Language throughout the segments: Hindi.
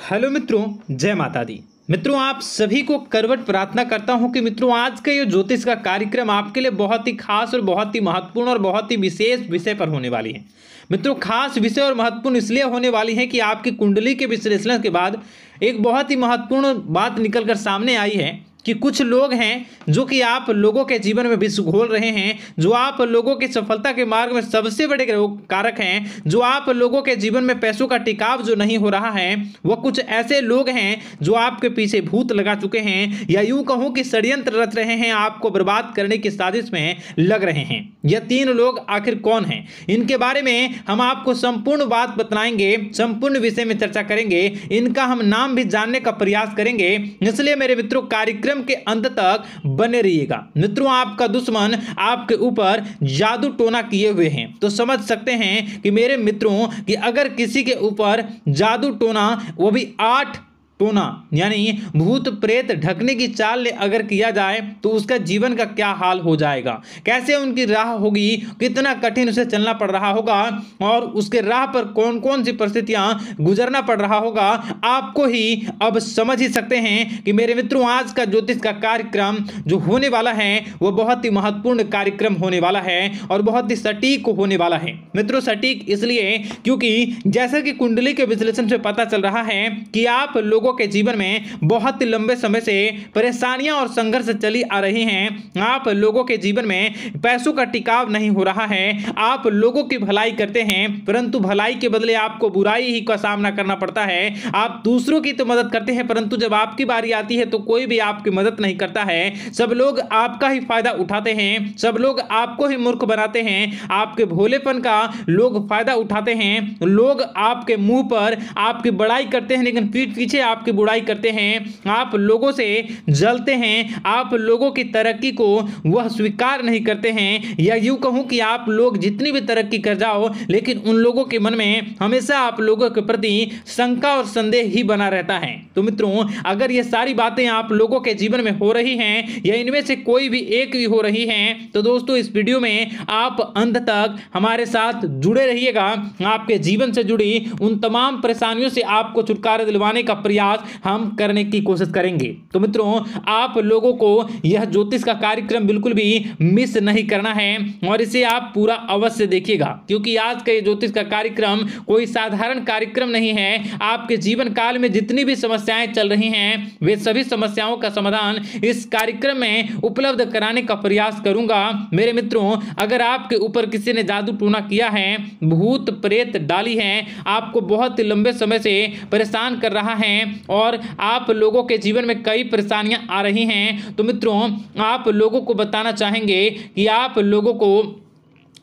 हेलो मित्रों, जय माता दी। मित्रों, आप सभी को करवट प्रार्थना करता हूं कि मित्रों आज का ये ज्योतिष का कार्यक्रम आपके लिए बहुत ही खास और बहुत ही महत्वपूर्ण और बहुत ही विशेष विषय पर होने वाली है। मित्रों, खास विषय और महत्वपूर्ण इसलिए होने वाली है कि आपकी कुंडली के विश्लेषण के बाद एक बहुत ही महत्वपूर्ण बात निकलकर सामने आई है कि कुछ लोग हैं जो कि आप लोगों के जीवन में विष घोल रहे हैं, जो आप लोगों की सफलता के मार्ग में सबसे बड़े कारक हैं, जो आप लोगों के जीवन में पैसों का टिकाव जो नहीं हो रहा है, वह कुछ ऐसे लोग हैं जो आपके पीछे भूत लगा चुके हैं या यूं कहूं कि षड्यंत्र रच रहे हैं, आपको बर्बाद करने की साजिश में लग रहे हैं। यह तीन लोग आखिर कौन हैं, इनके बारे में हम आपको संपूर्ण बात बताएंगे, संपूर्ण विषय में चर्चा करेंगे, इनका हम नाम भी जानने का प्रयास करेंगे। इसलिए मेरे मित्रों, कार्यक्रम के अंत तक बने रहिएगा। मित्रों, आपका दुश्मन आपके ऊपर जादू टोना किए हुए हैं, तो समझ सकते हैं कि मेरे मित्रों कि अगर किसी के ऊपर जादू टोना, वो भी 8 टोना यानी भूत प्रेत ढकने की चाल ने अगर किया जाए तो उसका जीवन का क्या हाल हो जाएगा, कैसे उनकी राह होगी, कितना कठिन उसे चलना पड़ रहा होगा और उसके राह पर कौन कौन सी परिस्थितियां गुजरना पड़ रहा होगा, आपको ही अब समझ ही सकते हैं कि मेरे मित्रों आज का ज्योतिष का कार्यक्रम जो होने वाला है वह बहुत ही महत्वपूर्ण कार्यक्रम होने वाला है और बहुत ही सटीक होने वाला है। मित्रों, सटीक इसलिए क्योंकि जैसा कि कुंडली के विश्लेषण से पता चल रहा है कि आप लोगों के जीवन में बहुत ही लंबे समय से परेशानियां और संघर्ष चली आ रही हैं। आप लोगों के जीवन में पैसों का टिकाव नहीं हो रहा है। आप लोगों की भलाई करते हैं परंतु भलाई के बदले आपको बुराई ही का सामना करना पड़ता है। आप दूसरों की तो मदद करते हैं परंतु जब आपकी बारी आती है तो कोई भी आपकी मदद नहीं करता है। सब लोग आपका ही फायदा उठाते हैं, सब लोग आपको ही मूर्ख बनाते हैं, आपके भोलेपन का लोग फायदा उठाते हैं। लोग आपके मुंह पर आपकी बड़ाई करते हैं लेकिन पीठ पीछे आपकी बुराई करते हैं। आप लोगों से जलते हैं, आप लोगों की तरक्की को वह स्वीकार नहीं करते हैं, या यूं कहूं कि आप लोग जितनी भी तरक्की कर जाओ लेकिन उन लोगों के मन में हमेशा आप लोगों के प्रति शंका और संदेह ही बना रहता है। तो मित्रों, अगर ये सारी बातें आप लोगों के जीवन में हो रही हैं या इनमें से कोई भी एक भी हो रही हैं तो दोस्तों इस वीडियो में आप अंत तक हमारे साथ जुड़े रहिएगा। आपके जीवन से जुड़ी उन तमाम परेशानियों से आपको छुटकारा दिलवाने का प्रयास हम करने की कोशिश करेंगे। तो मित्रों, आप लोगों को यह ज्योतिष का कार्यक्रम बिल्कुल भी मिस नहीं करना है और इसे आप पूरा अवश्य देखिएगा क्योंकि आज का ये ज्योतिष का कार्यक्रम कोई साधारण कार्यक्रम नहीं है। आपके जीवन काल में जितनी भी समस्याएं चल रही हैं वे सभी समस्याओं का समाधान इस कार्यक्रम में उपलब्ध कराने का प्रयास करूंगा। मेरे मित्रों, अगर आपके ऊपर किसी ने जादू टूना किया है, भूत प्रेत डाली है, आपको बहुत लंबे समय से परेशान कर रहा है और आप लोगों के जीवन में कई परेशानियां आ रही हैं, तो मित्रों आप लोगों को बताना चाहेंगे कि आप लोगों को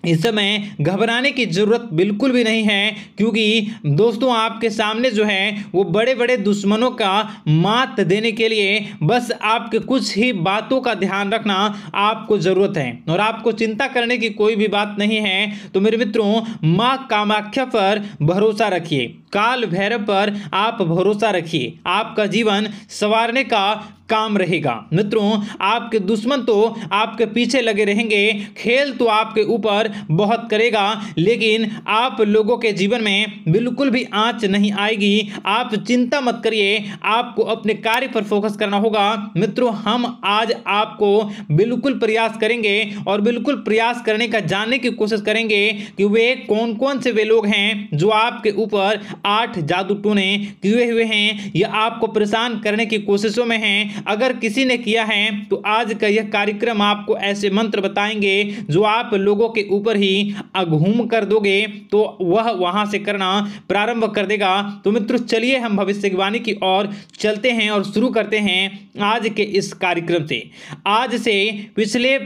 इस समय घबराने की जरूरत बिल्कुल भी नहीं है क्योंकि दोस्तों आपके सामने जो है वो बड़े बड़े दुश्मनों का मात देने के लिए बस आपके कुछ ही बातों का ध्यान रखना आपको जरूरत है और आपको चिंता करने की कोई भी बात नहीं है। तो मेरे मित्रों, मां कामाख्या पर भरोसा रखिए, काल भैरव पर आप भरोसा रखिए, आपका जीवन संवारने का काम रहेगा। मित्रों, आपके दुश्मन तो आपके पीछे लगे रहेंगे, खेल तो आपके ऊपर बहुत करेगा लेकिन आप लोगों के जीवन में बिल्कुल भी आंच नहीं आएगी। आप चिंता मत करिए, आपको अपने कार्य पर फोकस करना होगा। मित्रों, हम आज आपको बिल्कुल प्रयास करेंगे और बिल्कुल प्रयास करने का जानने की कोशिश करेंगे कि वे कौन कौन से वे लोग हैं जो आपके ऊपर 8 जादू टोने किए हुए हैं या आपको परेशान करने की कोशिशों में हैं। अगर किसी ने किया है तो आज का यह कार्यक्रम आपको ऐसे मंत्र बताएंगे जो आप लोगों के ऊपर ही अघूम कर दोगे तो वह वहां से करना प्रारंभ कर देगा। तो मित्रों, चलिए हम भविष्यवाणी की ओर चलते हैं और शुरू करते हैं आज के इस कार्यक्रम से। आज से पिछले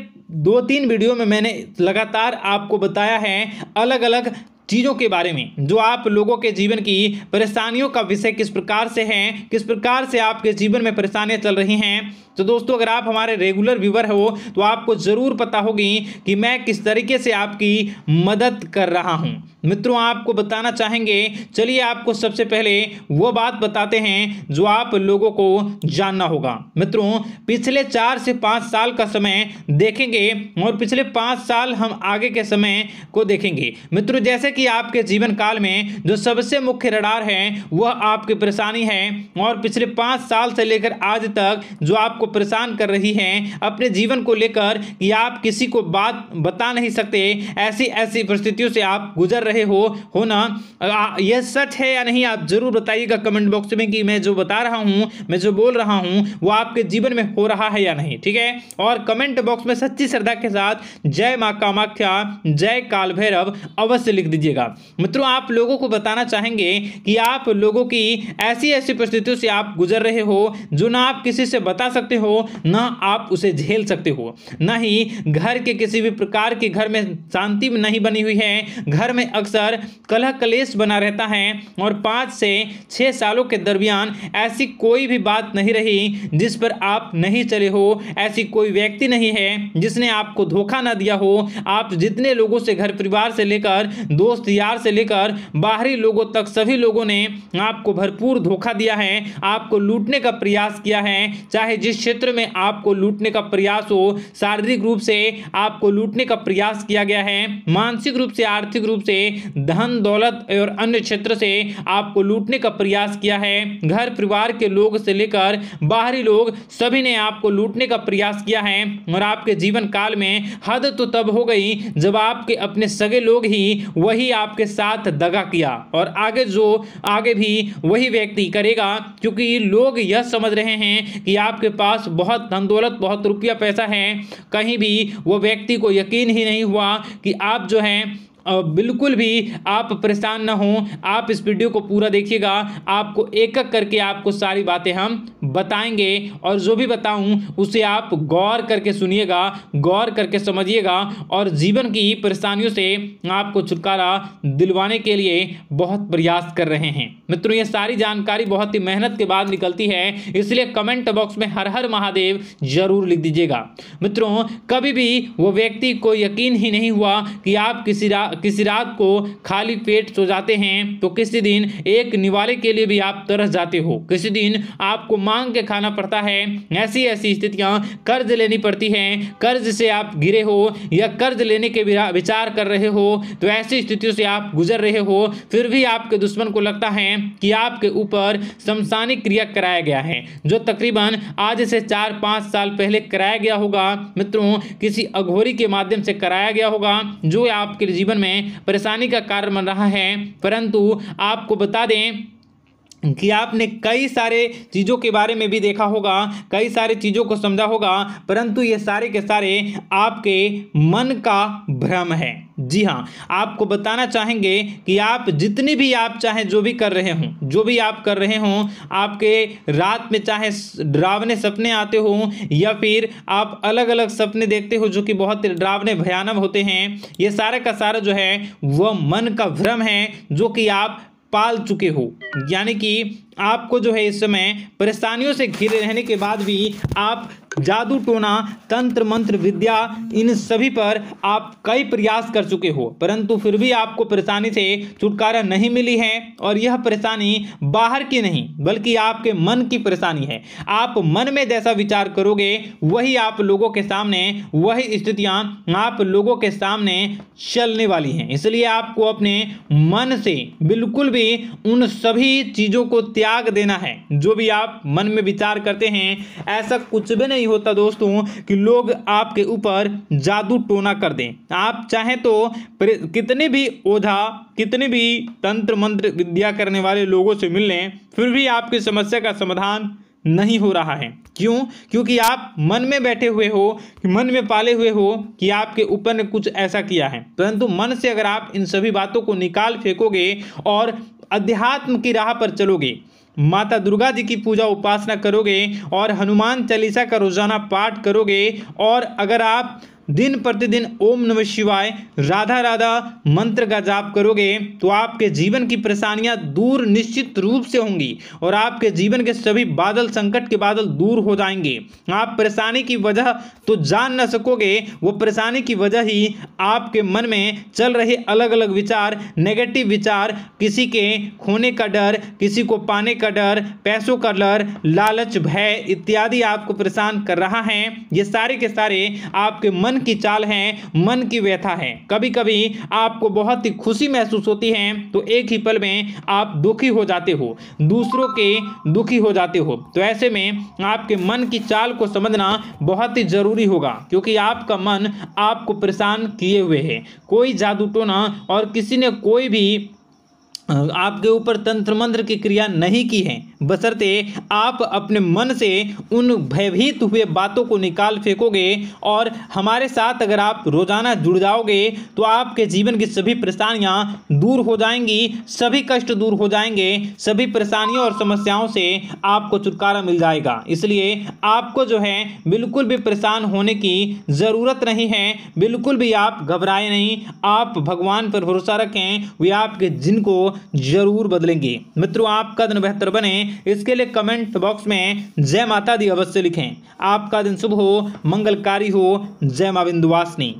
2-3 वीडियो में मैंने लगातार आपको बताया है अलग अलग चीज़ों के बारे में जो आप लोगों के जीवन की परेशानियों का विषय किस प्रकार से है, किस प्रकार से आपके जीवन में परेशानियां चल रही हैं। तो दोस्तों, अगर आप हमारे रेगुलर व्यूवर हो तो आपको ज़रूर पता होगी कि मैं किस तरीके से आपकी मदद कर रहा हूं। मित्रों आपको बताना चाहेंगे, चलिए आपको सबसे पहले वो बात बताते हैं जो आप लोगों को जानना होगा। मित्रों पिछले 4 से 5 साल का समय देखेंगे और पिछले 5 साल हम आगे के समय को देखेंगे। मित्रों जैसे कि आपके जीवन काल में जो सबसे मुख्य रडार है वह आपकी परेशानी है, और पिछले 5 साल से लेकर आज तक जो आपको परेशान कर रही है अपने जीवन को लेकर कि आप किसी को बात बता नहीं सकते, ऐसी ऐसी परिस्थितियों से आप गुजर रहे हो ना। यह सच है या नहीं आप जरूर बताइएगा कमेंट बॉक्स में कि मैं जो बता रहा हूं, मैं जो बोल रहा हूं वो आपके जीवन में हो रहा है या नहीं, ठीक है। और कमेंट बॉक्स में सच्ची श्रद्धा के साथ जय मां कामाख्या, जय काल भैरव अवश्य लिख दीजिएगा। मित्रों आप लोगों को बताना चाहेंगे कि आप लोगों की ऐसी ऐसी परिस्थितियों से आप गुजर रहे हो जो ना आप किसी से बता सकते हो, ना आप उसे झेल सकते हो, ना ही घर के किसी भी प्रकार के घर में शांति नहीं बनी हुई है। घर में अक्सर कलह कलेश बना रहता है और 5 से 6 सालों के दरमियान ऐसी कोई भी बात नहीं रही जिस पर आप नहीं चले हो, ऐसी कोई व्यक्ति नहीं है जिसने आपको धोखा ना दिया हो। आप जितने लोगों से, घर परिवार से लेकर दोस्त यार से लेकर बाहरी लोगों तक, सभी लोगों ने आपको भरपूर धोखा दिया है, आपको लूटने का प्रयास किया है। चाहे जिस क्षेत्र में आपको लूटने का प्रयास हो, शारीरिक रूप से आपको लूटने का प्रयास किया गया है, मानसिक रूप से, आर्थिक रूप से, धन दौलत और अन्य क्षेत्र से आपको लूटने का प्रयास किया है। घर परिवार के लोग से लेकर बाहरी लोग सभी ने आपको लूटने का प्रयास किया है। और आपके जीवन काल में हद तो तब हो गई जब आपके अपने सगे लोग ही वही आपके साथ दगा किया, और आगे भी वही व्यक्ति करेगा, क्योंकि लोग यह समझ रहे हैं कि आपके पास बहुत धन दौलत, बहुत रुपया पैसा है। कहीं भी वो व्यक्ति को यकीन ही नहीं हुआ कि आप जो है बिल्कुल भी आप परेशान ना हो। आप इस वीडियो को पूरा देखिएगा, आपको एक एक करके आपको सारी बातें हम बताएंगे, और जो भी बताऊं उसे आप गौर करके सुनिएगा, गौर करके समझिएगा, और जीवन की परेशानियों से आपको छुटकारा दिलवाने के लिए बहुत प्रयास कर रहे हैं। मित्रों ये सारी जानकारी बहुत ही मेहनत के बाद निकलती है, इसलिए कमेंट बॉक्स में हर हर महादेव जरूर लिख दीजिएगा। मित्रों कभी भी वो व्यक्ति को यकीन ही नहीं हुआ कि आप किसी रात को खाली पेट सो जाते हैं तो किसी दिन एक निवाले के लिए भी आप तरस जाते हो, किसी दिन आपको मांग के खाना पड़ता है। ऐसी ऐसी स्थितियां, कर्ज लेनी पड़ती हैं, कर्ज से आप गिरे हो या कर्ज लेने के विचार कर रहे हो, तो ऐसी स्थितियों से आप गुजर रहे हो। फिर भी आपके दुश्मन को लगता है कि आपके ऊपर शमशानिक क्रिया कराया गया है, जो तकरीबन आज से 4-5 साल पहले कराया गया होगा। मित्रों किसी अघोरी के माध्यम से कराया गया होगा, जो आपके जीवन में परेशानी का कारण बन रहा है। परंतु आपको बता दें कि आपने कई सारे चीज़ों के बारे में भी देखा होगा, कई सारी चीज़ों को समझा होगा, परंतु ये सारे के सारे आपके मन का भ्रम है। जी हाँ, आपको बताना चाहेंगे कि आप जितनी भी आप चाहे जो भी कर रहे हों, जो भी आप कर रहे हों, आपके रात में चाहे डरावने सपने आते हों या फिर आप अलग अलग सपने देखते हो जो कि बहुत डरावने भयानक होते हैं, ये सारे का सारा जो है वह मन का भ्रम है जो कि आप पाल चुके हो। यानी कि आपको जो है इस समय परेशानियों से घिरे रहने के बाद भी आप जादू टोना, तंत्र मंत्र विद्या, इन सभी पर आप कई प्रयास कर चुके हो, परंतु फिर भी आपको परेशानी से छुटकारा नहीं मिली है। और यह परेशानी बाहर की नहीं बल्कि आपके मन की परेशानी है। आप मन में जैसा विचार करोगे वही आप लोगों के सामने, वही स्थितियां आप लोगों के सामने चलने वाली हैं। इसलिए आपको अपने मन से बिल्कुल भी उन सभी चीज़ों को त्याग देना है जो भी आप मन में विचार करते हैं। ऐसा कुछ भी नहीं होता दोस्तों कि लोग आपके ऊपर जादू टोना कर दें। आप चाहें तो कितने भी ओझा, कितने भी तंत्र मंत्र विद्या करने वाले लोगों से मिल लें, फिर भी आपकी समस्या का समाधान नहीं हो रहा है। क्यों? क्योंकि आप मन में बैठे हुए हो, मन में पाले हुए हो कि आपके ऊपर ने कुछ ऐसा किया है। परंतु मन से अगर आप इन सभी बातों को निकाल फेंकोगे और अध्यात्म की राह पर चलोगे, माता दुर्गा जी की पूजा उपासना करोगे और हनुमान चालीसा का रोजाना पाठ करोगे, और अगर आप दिन प्रतिदिन ओम नमः शिवाय, राधा राधा मंत्र का जाप करोगे तो आपके जीवन की परेशानियां दूर निश्चित रूप से होंगी और आपके जीवन के सभी बादल, संकट के बादल दूर हो जाएंगे। आप परेशानी की वजह तो जान न सकोगे, वो परेशानी की वजह ही आपके मन में चल रहे अलग अलग विचार, नेगेटिव विचार, किसी के खोने का डर, किसी को पाने का डर, पैसों का डर, लालच, भय इत्यादि आपको परेशान कर रहा है। ये सारे के सारे आपके मन की चाल हैं, मन की व्यथा है। कभी कभी आपको बहुत ही खुशी महसूस होती है तो एक ही पल में आप दुखी हो जाते हो, दूसरों के दुखी हो जाते हो। तो ऐसे में आपके मन की चाल को समझना बहुत ही जरूरी होगा, क्योंकि आपका मन आपको परेशान किए हुए है। कोई जादू टोना और किसी ने कोई भी आपके ऊपर तंत्र मंत्र की क्रिया नहीं की है, बशर्ते आप अपने मन से उन भयभीत हुए बातों को निकाल फेंकोगे और हमारे साथ अगर आप रोजाना जुड़ जाओगे तो आपके जीवन की सभी परेशानियां दूर हो जाएंगी, सभी कष्ट दूर हो जाएंगे, सभी परेशानियों और समस्याओं से आपको छुटकारा मिल जाएगा। इसलिए आपको जो है बिल्कुल भी परेशान होने की ज़रूरत नहीं है, बिल्कुल भी आप घबराए नहीं। आप भगवान पर भरोसा रखें, वे आपके जिनको जरूर बदलेंगे। मित्रों, आपका दिन बेहतर बने इसके लिए कमेंट बॉक्स में जय माता दी अवश्य लिखें। आपका दिन शुभ हो, मंगलकारी हो। जय मां विंध्यवासिनी।